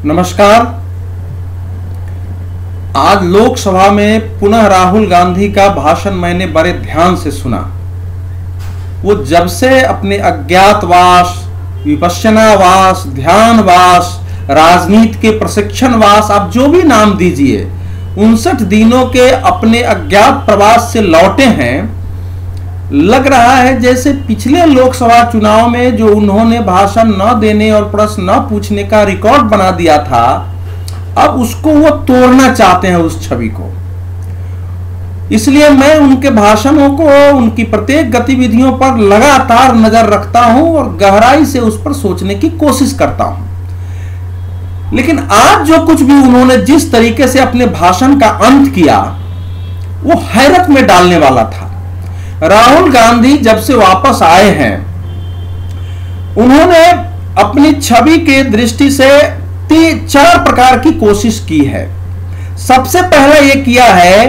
नमस्कार। आज लोकसभा में पुनः राहुल गांधी का भाषण मैंने बड़े ध्यान से सुना। वो जब से अपने अज्ञातवास, विपश्यनावास, ध्यानवास, राजनीति के प्रशिक्षणवास, आप जो भी नाम दीजिए, 59 दिनों के अपने अज्ञात प्रवास से लौटे हैं। लग रहा है जैसे पिछले लोकसभा चुनाव में जो उन्होंने भाषण न देने और प्रश्न न पूछने का रिकॉर्ड बना दिया था, अब उसको वो तोड़ना चाहते हैं, उस छवि को। इसलिए मैं उनके भाषणों को, उनकी प्रत्येक गतिविधियों पर लगातार नजर रखता हूं और गहराई से उस पर सोचने की कोशिश करता हूं। लेकिन आज जो कुछ भी उन्होंने जिस तरीके से अपने भाषण का अंत किया, वो हैरत में डालने वाला था। राहुल गांधी जब से वापस आए हैं, उन्होंने अपनी छवि के दृष्टि से 4 प्रकार की कोशिश की है। सबसे पहला यह किया है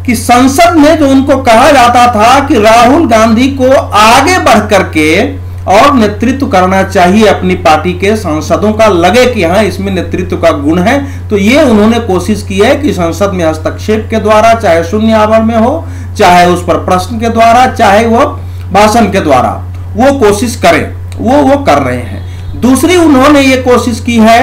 कि संसद में जो उनको कहा जाता था कि राहुल गांधी को आगे बढ़ करके और नेतृत्व करना चाहिए अपनी पार्टी के सांसदों का, लगे कि हाँ इसमें नेतृत्व का गुण है, तो ये उन्होंने कोशिश की है कि संसद में हस्तक्षेप के द्वारा, चाहे शून्य आवर में हो, चाहे उस पर प्रश्न के द्वारा, चाहे वो भाषण के द्वारा, वो कोशिश करें। वो कर रहे हैं। दूसरी उन्होंने ये कोशिश की है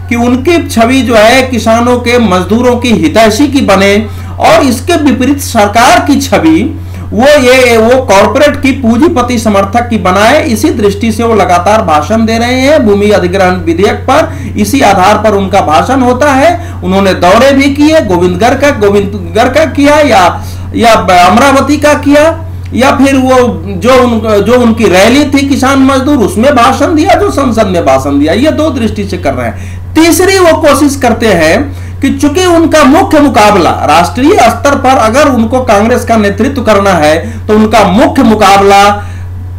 कि उनकी छवि जो है किसानों के, मजदूरों की हितैषी की बने, और इसके विपरीत सरकार की छवि वो कॉर्पोरेट की, पूंजीपति समर्थक की बनाए। इसी दृष्टि से वो लगातार भाषण दे रहे हैं। भूमि अधिग्रहण विधेयक पर इसी आधार पर उनका भाषण होता है। उन्होंने दौरे भी किए, गोविंदगढ़ का किया, या अमरावती का किया, या फिर वो जो उनकी रैली थी किसान मजदूर, उसमें भाषण दिया, जो संसद में भाषण दिया। ये 2 दृष्टि से कर रहे हैं। तीसरी वो कोशिश करते हैं कि चूंकि उनका मुख्य मुकाबला राष्ट्रीय स्तर पर, अगर उनको कांग्रेस का नेतृत्व करना है तो उनका मुख्य मुकाबला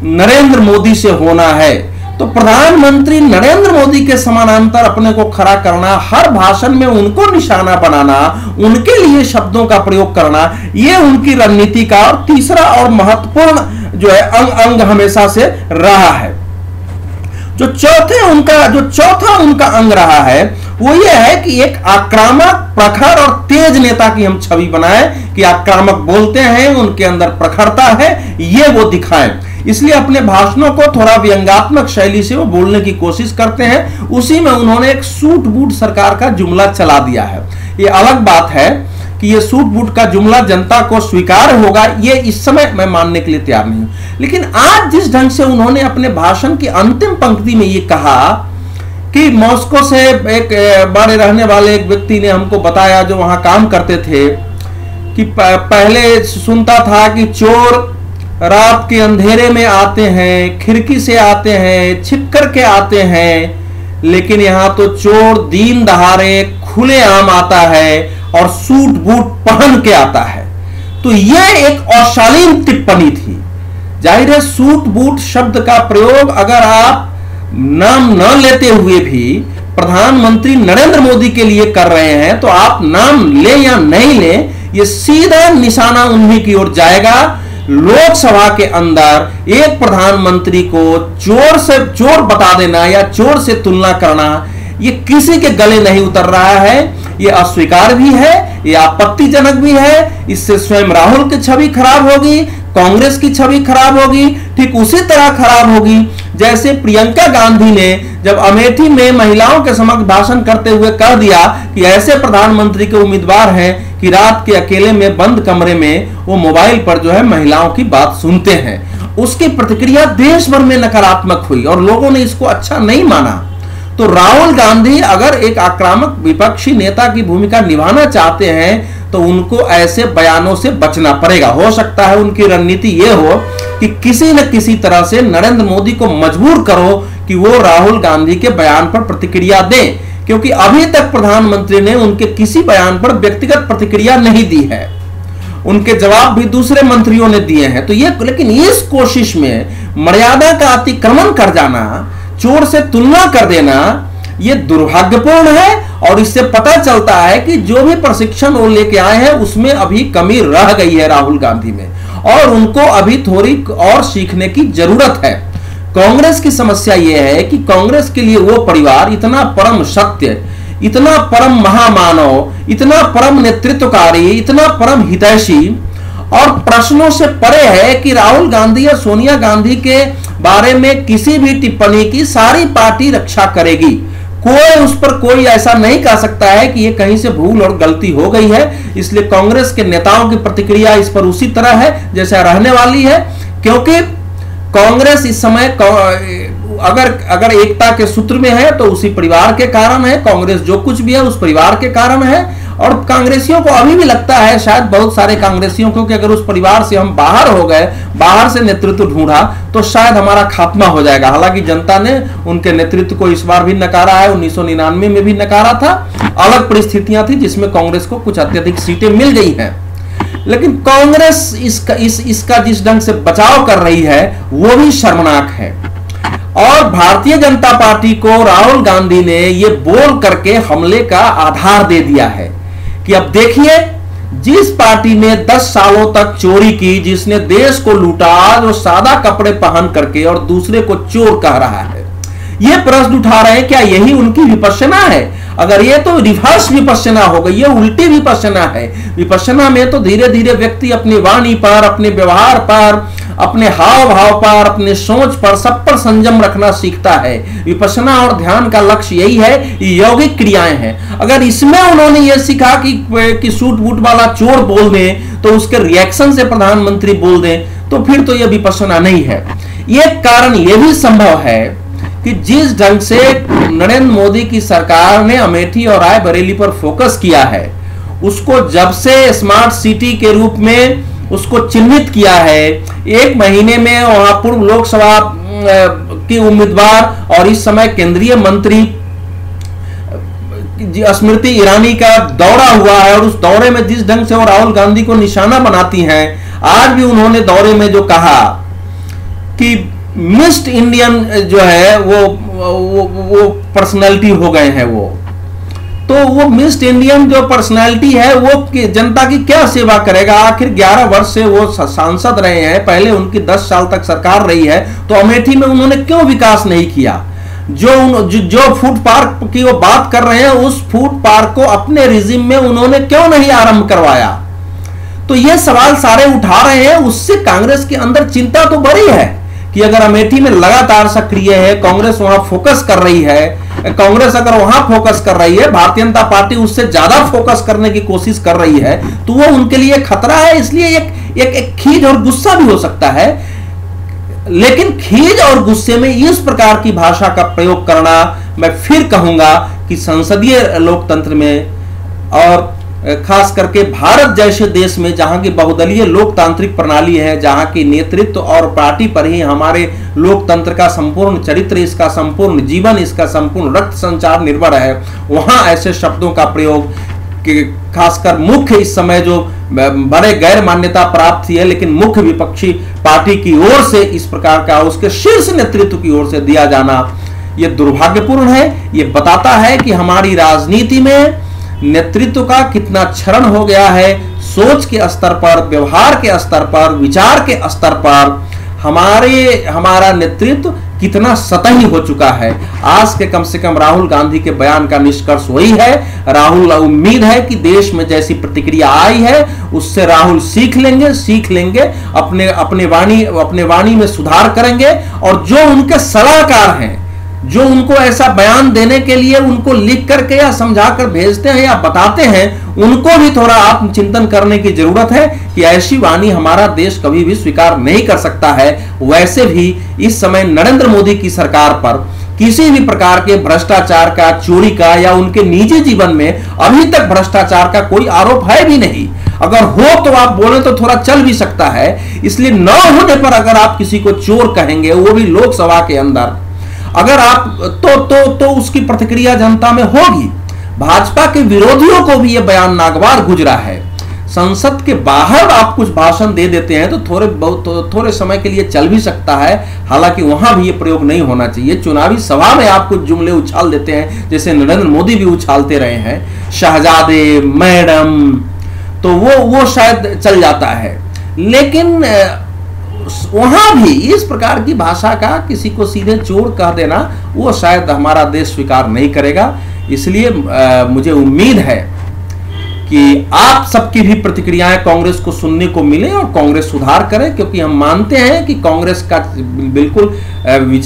नरेंद्र मोदी से होना है, तो प्रधानमंत्री नरेंद्र मोदी के समानांतर अपने को खड़ा करना, हर भाषण में उनको निशाना बनाना, उनके लिए शब्दों का प्रयोग करना, यह उनकी रणनीति का और तीसरा और महत्वपूर्ण जो है अंग हमेशा से रहा है। जो चौथा उनका अंग रहा है वो ये है कि एक आक्रामक, प्रखर और तेज नेता की हम छवि बनाएं, कि आक्रामक बोलते हैं, उनके अंदर प्रखरता है, ये वो दिखाएं। इसलिए अपने भाषणों को थोड़ा व्यंग्यात्मक शैली से वो बोलने की कोशिश करते हैं। उसी में उन्होंने एक सूट बूट सरकार का जुमला चला दिया है। ये अलग बात है कि ये सूट बूट का जुमला जनता को स्वीकार होगा, ये इस समय मैं मानने के लिए तैयार नहीं हूं। लेकिन आज जिस ढंग से उन्होंने अपने भाषण की अंतिम पंक्ति में ये कहा कि मॉस्को से एक बड़े रहने वाले एक व्यक्ति ने हमको बताया, जो वहां काम करते थे, कि पहले सुनता था कि चोर रात के अंधेरे में आते हैं, खिड़की से आते हैं, छिप करके आते हैं, लेकिन यहां तो चोर दिन दहाड़े खुलेआम आता है और सूट बूट पहन के आता है। तो यह एक अशालीन टिप्पणी थी। जाहिर है सूट बूट शब्द का प्रयोग अगर आप नाम न लेते हुए भी प्रधानमंत्री नरेंद्र मोदी के लिए कर रहे हैं, तो आप नाम ले या नहीं ले, यह सीधा निशाना उन्हीं की ओर जाएगा। लोकसभा के अंदर एक प्रधानमंत्री को चोर से चोर बता देना या चोर से तुलना करना, ये किसी के गले नहीं उतर रहा है। ये अस्वीकार भी है, ये आपत्तिजनक भी है। इससे स्वयं राहुल की छवि खराब होगी, कांग्रेस की छवि खराब होगी। ठीक उसी तरह खराब होगी जैसे प्रियंका गांधी ने जब अमेठी में महिलाओं के समक्ष भाषण करते हुए कह दिया कि ऐसे प्रधानमंत्री के उम्मीदवार हैं कि रात के अकेले में बंद कमरे में वो मोबाइल पर जो है महिलाओं की बात सुनते हैं। उसकी प्रतिक्रिया देश भर में नकारात्मक हुई और लोगों ने इसको अच्छा नहीं माना। तो राहुल गांधी अगर एक आक्रामक विपक्षी नेता की भूमिका निभाना चाहते हैं तो उनको ऐसे बयानों से बचना पड़ेगा। हो सकता है उनकी रणनीति यह हो कि किसी न किसी तरह से नरेंद्र मोदी को मजबूर करो कि वो राहुल गांधी के बयान पर प्रतिक्रिया दें, क्योंकि अभी तक प्रधानमंत्री ने उनके किसी बयान पर व्यक्तिगत प्रतिक्रिया नहीं दी है। उनके जवाब भी दूसरे मंत्रियों ने दिए हैं। तो ये, लेकिन इस कोशिश में मर्यादा का अतिक्रमण कर जाना, चोर से तुलना कर देना, यह दुर्भाग्यपूर्ण है। और इससे पता चलता है कि जो भी प्रशिक्षण वो लेके आए हैं उसमें अभी कमी रह गई है राहुल गांधी में, और उनको अभी थोड़ी और सीखने की जरूरत है। कांग्रेस की समस्या यह है कि कांग्रेस के लिए वो परिवार इतना परम सत्य, इतना परम महामानव, इतना परम नेतृत्वकारी, इतना परम हितैषी और प्रश्नों से परे है कि राहुल गांधी या सोनिया गांधी के बारे में किसी भी टिप्पणी की सारी पार्टी रक्षा करेगी। कोई उस पर कोई ऐसा नहीं कह सकता है कि ये कहीं से भूल और गलती हो गई है। इसलिए कांग्रेस के नेताओं की प्रतिक्रिया इस पर उसी तरह है जैसा रहने वाली है, क्योंकि कांग्रेस इस समय अगर एकता के सूत्र में है तो उसी परिवार के कारण है। कांग्रेस जो कुछ भी है उस परिवार के कारण है। और कांग्रेसियों को अभी भी लगता है, शायद बहुत सारे कांग्रेसियों को, कि अगर उस परिवार से हम बाहर हो गए, बाहर से नेतृत्व ढूंढा तो शायद हमारा खात्मा हो जाएगा। हालांकि जनता ने उनके नेतृत्व को इस बार भी नकारा है, 1999 में भी नकारा था। अलग परिस्थितियां थी जिसमें कांग्रेस को कुछ अत्यधिक सीटें मिल गई हैं, लेकिन कांग्रेस इसका जिस ढंग से बचाव कर रही है वो भी शर्मनाक है। और भारतीय जनता पार्टी को राहुल गांधी ने ये बोल करके हमले का आधार दे दिया है कि अब देखिए, जिस पार्टी ने 10 सालों तक चोरी की, जिसने देश को लूटा, जो सादा कपड़े पहन करके और दूसरे को चोर कह रहा है, ये प्रश्न उठा रहे हैं क्या यही उनकी विपश्यना है? अगर ये तो रिवर्स विपश्यना हो गई, ये उल्टी विपश्यना है। विपश्यना में तो धीरे धीरे व्यक्ति अपनी वाणी पर, अपने व्यवहार पर, अपने हाव भाव पर, अपने सोच पर, सब पर संयम रखना सीखता है। विपश्यना और ध्यान का लक्ष्य यही है, यौगिक क्रियाएं हैं। अगर इसमें उन्होंने ये सीखा कि सूट बूट वाला चोर बोल दें तो उसके रिएक्शन से प्रधानमंत्री बोल दें, तो फिर तो यह विपश्यना नहीं है। ये कारण यह भी संभव है कि जिस ढंग से नरेंद्र मोदी की सरकार ने अमेठी और रायबरेली पर फोकस किया है, उसको जब से स्मार्ट सिटी के रूप में उसको चिन्हित किया है, 1 महीने में वहां पूर्व लोकसभा की उम्मीदवार और इस समय केंद्रीय मंत्री स्मृति ईरानी का दौरा हुआ है, और उस दौरे में जिस ढंग से वो राहुल गांधी को निशाना बनाती हैं, आज भी उन्होंने दौरे में जो कहा कि मिस्ड इंडियन जो है वो पर्सनालिटी हो गए हैं तो वो मिस्ड इंडियन जो पर्सनालिटी है वो जनता की क्या सेवा करेगा? आखिर 11 वर्ष से वो सांसद रहे हैं, पहले उनकी 10 साल तक सरकार रही है, तो अमेठी में उन्होंने क्यों विकास नहीं किया? जो फूड पार्क की वो बात कर रहे हैं, उस फूड पार्क को अपने रिजिम में उन्होंने क्यों नहीं आरंभ करवाया? तो ये सवाल सारे उठा रहे हैं। उससे कांग्रेस के अंदर चिंता तो बड़ी है कि अगर अमेठी में लगातार सक्रिय है, कांग्रेस वहां फोकस कर रही है, कांग्रेस अगर वहां फोकस कर रही है, भारतीय जनता पार्टी उससे ज्यादा फोकस करने की कोशिश कर रही है, तो वो उनके लिए खतरा है। इसलिए एक खीज और गुस्सा भी हो सकता है, लेकिन खीज और गुस्से में इस प्रकार की भाषा का प्रयोग करना, मैं फिर कहूंगा कि संसदीय लोकतंत्र में और खास करके भारत जैसे देश में जहां की बहुदलीय लोकतांत्रिक प्रणाली है, जहां की नेतृत्व और पार्टी पर ही हमारे लोकतंत्र का संपूर्ण चरित्र, इसका संपूर्ण जीवन, इसका संपूर्ण रक्त संचार निर्भर है, वहां ऐसे शब्दों का प्रयोग खासकर मुख्य इस समय जो बड़े गैर मान्यता प्राप्त थी है, लेकिन मुख्य विपक्षी पार्टी की ओर से इस प्रकार का उसके शीर्ष नेतृत्व की ओर से दिया जाना, यह दुर्भाग्यपूर्ण है। यह बताता है कि हमारी राजनीति में नेतृत्व का कितना क्षरण हो गया है। सोच के स्तर पर, व्यवहार के स्तर पर, विचार के स्तर पर हमारा नेतृत्व कितना सतही हो चुका है। आज के कम से कम राहुल गांधी के बयान का निष्कर्ष वही है। राहुल, उम्मीद है कि देश में जैसी प्रतिक्रिया आई है उससे राहुल सीख लेंगे, अपने वाणी में सुधार करेंगे, और जो उनके सलाहकार हैं, जो उनको ऐसा बयान देने के लिए उनको लिख करके या समझा कर भेजते हैं या बताते हैं, उनको भी थोड़ा आत्मचिंतन करने की जरूरत है कि ऐसी वाणी हमारा देश कभी भी स्वीकार नहीं कर सकता है। वैसे भी इस समय नरेंद्र मोदी की सरकार पर किसी भी प्रकार के भ्रष्टाचार का, चोरी का या उनके निजी जीवन में अभी तक भ्रष्टाचार का कोई आरोप है भी नहीं। अगर हो तो आप बोले तो थोड़ा चल भी सकता है। इसलिए न होने पर अगर आप किसी को चोर कहेंगे, वो भी लोकसभा के अंदर, अगर आप तो उसकी प्रतिक्रिया जनता में होगी। भाजपा के विरोधियों को भी यह बयान नागवार गुजरा है। संसद के बाहर आप कुछ भाषण दे देते हैं तो थोड़े समय के लिए चल भी सकता है, हालांकि वहां भी यह प्रयोग नहीं होना चाहिए। चुनावी सभा में आप कुछ जुमले उछाल देते हैं, जैसे नरेंद्र मोदी भी उछालते रहे हैं, शहजादे, मैडम, तो वो शायद चल जाता है। लेकिन वहां भी इस प्रकार की भाषा का किसी को सीधे चोर कह देना, वो शायद हमारा देश स्वीकार नहीं करेगा। इसलिए मुझे उम्मीद है कि आप सबकी भी प्रतिक्रियाएं कांग्रेस को सुनने को मिले और कांग्रेस सुधार करे, क्योंकि हम मानते हैं कि कांग्रेस का बिल्कुल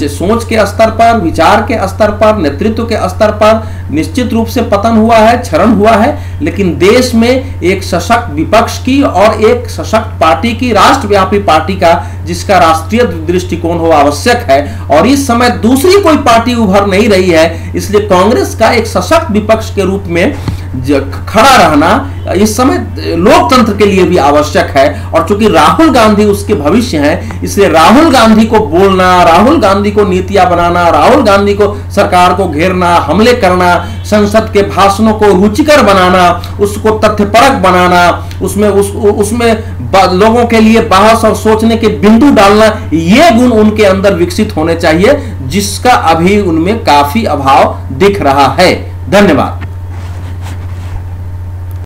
सोच के स्तर पर, विचार के स्तर पर, नेतृत्व के स्तर पर निश्चित रूप से पतन हुआ है, क्षरण हुआ है। लेकिन देश में एक सशक्त विपक्ष की और एक सशक्त पार्टी की, राष्ट्रव्यापी पार्टी का, जिसका राष्ट्रीय दृष्टिकोण हो, आवश्यक है। और इस समय दूसरी कोई पार्टी उभर नहीं रही है, इसलिए कांग्रेस का एक सशक्त विपक्ष के रूप में खड़ा रहना इस समय लोकतंत्र के लिए भी आवश्यक है। और चूंकि राहुल गांधी उसके भविष्य हैं, इसलिए राहुल गांधी को बोलना, राहुल गांधी को नीतियां बनाना, राहुल गांधी को सरकार को घेरना, हमले करना, संसद के भाषणों को रुचिकर बनाना, उसको तथ्यपरक बनाना, उसमें लोगों के लिए बहस और सोचने के बिंदु डालना, ये गुण उनके अंदर विकसित होने चाहिए, जिसका अभी उनमें काफी अभाव दिख रहा है। धन्यवाद।